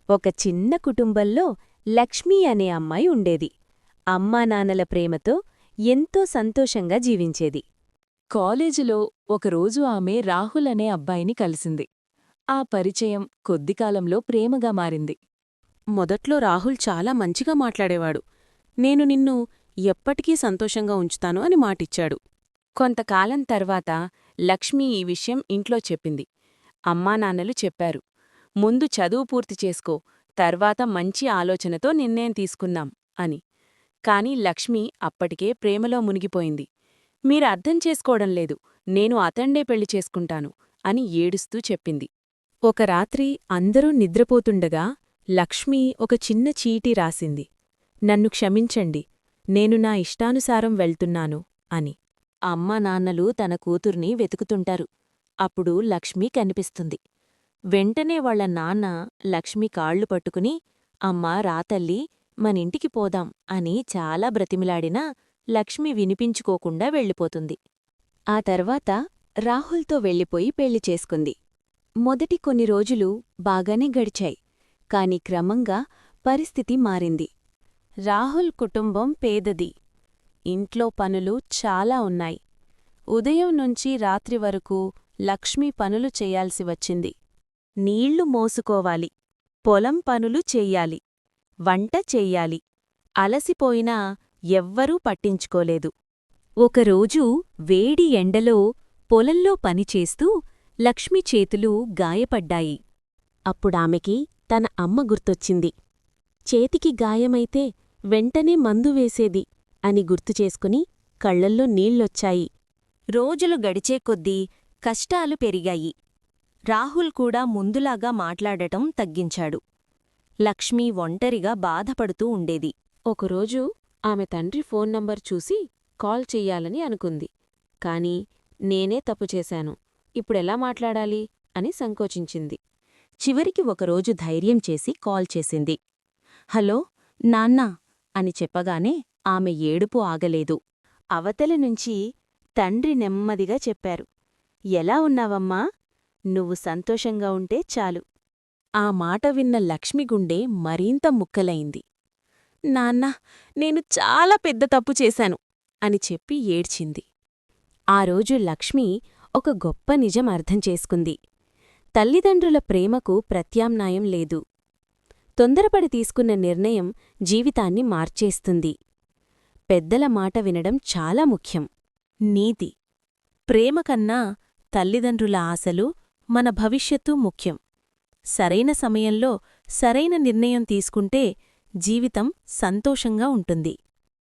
ఒక చిన్న కుటుంబంలో లక్ష్మి అనే అమ్మాయి ఉండేది. అమ్మానాన్నల ప్రేమతో ఎంతో సంతోషంగా జీవించేది. కాలేజీలో ఒకరోజు ఆమె రాహుల్ అనే అబ్బాయిని కలిసింది. ఆ పరిచయం కొద్దికాలంలో ప్రేమగా మారింది. మొదట్లో రాహుల్ చాలా మంచిగా మాట్లాడేవాడు. నేను నిన్ను ఎప్పటికీ సంతోషంగా ఉంచుతాను అని మాటిచ్చాడు. కొంతకాలం తర్వాత లక్ష్మి ఈ విషయం ఇంట్లో చెప్పింది. అమ్మానాన్నలు చెప్పారు, ముందు చదువు పూర్తి చేసుకో, తర్వాత మంచి ఆలోచనతో నిర్ణయం తీసుకుందాం అని. కాని లక్ష్మి అప్పటికే ప్రేమలో మునిగిపోయింది. మీరర్థం చేసుకోవడం లేదు, నేను అతండే పెళ్లి చేసుకుంటాను అని ఏడుస్తూ చెప్పింది. ఒక రాత్రి అందరూ నిద్రపోతుండగా లక్ష్మి ఒక చిన్న చీటీ రాసింది. నన్ను క్షమించండి, నేను నా ఇష్టానుసారం వెళ్తున్నాను అని. అమ్మానాన్నలు తన కూతుర్ని వెతుకుతుంటారు. అప్పుడు లక్ష్మి కనిపిస్తుంది. వెంటనే వాళ్ల నాన్న లక్ష్మి కాళ్ళు పట్టుకుని, అమ్మా రాతల్లి, మనింటికి పోదాం అని చాలా బ్రతిమిలాడినా లక్ష్మి వినిపించుకోకుండా వెళ్ళిపోతుంది. ఆ తర్వాత రాహుల్తో వెళ్ళిపోయి పెళ్లి చేసుకుంది. మొదటి కొన్ని రోజులు బాగానే గడిచాయి. కాని క్రమంగా పరిస్థితి మారింది. రాహుల్ కుటుంబం పేదది. ఇంట్లో పనులు చాలా ఉన్నాయి. ఉదయం నుంచి రాత్రి వరకు లక్ష్మి పనులు చెయ్యాల్సి వచ్చింది. నీళ్లు మోసుకోవాలి, పొలం పనులు చెయ్యాలి, వంట చెయ్యాలి. అలసిపోయినా ఎవ్వరూ పట్టించుకోలేదు. ఒకరోజు వేడి ఎండలో పొలంలో పనిచేస్తూ లక్ష్మి చేతులు గాయపడ్డాయి. అప్పుడామెకి తన అమ్మ గుర్తొచ్చింది. చేతికి గాయమైతే వెంటనే మందు వేసేది అని గుర్తుచేసుకుని కళ్లల్లో నీళ్లొచ్చాయి. రోజులు గడిచే కొద్దీ కష్టాలు పెరిగాయి. రాహుల్ కూడా ముందులాగా మాట్లాడటం తగ్గించాడు. లక్ష్మి ఒంటరిగా బాధపడుతూ ఉండేది. ఒకరోజు ఆమె తండ్రి ఫోన్ నంబర్ చూసి కాల్ చెయ్యాలని అనుకుంది. కాని నేనే తప్పు చేశాను, ఇప్పుడెలా మాట్లాడాలి అని సంకోచించింది. చివరికి ఒకరోజు ధైర్యం చేసి కాల్ చేసింది. హలో నాన్నా అని చెప్పగానే ఆమె ఏడుపు ఆగలేదు. అవతలి నుంచి తండ్రి నెమ్మదిగా చెప్పారు, ఎలా ఉన్నావమ్మా? నువ్వు సంతోషంగా ఉంటే చాలు. ఆ మాట విన్న లక్ష్మి గుండె మరింత ముక్కలైంది. నాన్నా, నేను చాలా పెద్ద తప్పు చేశాను అని చెప్పి ఏడ్చింది. ఆ రోజు లక్ష్మి ఒక గొప్ప నిజం అర్థం చేసుకుంది. తల్లిదండ్రుల ప్రేమకు ప్రత్యామ్నాయం లేదు. తొందరపడి తీసుకున్న నిర్ణయం జీవితాన్ని మార్చేస్తుంది. పెద్దల మాట వినడం చాలా ముఖ్యం. నీతి: ప్రేమకన్నా తల్లిదండ్రుల ఆశలు, మన భవిష్యత్తు ముఖ్యం. సరైన సమయంలో సరైన నిర్ణయం తీసుకుంటే జీవితం సంతోషంగా ఉంటుంది.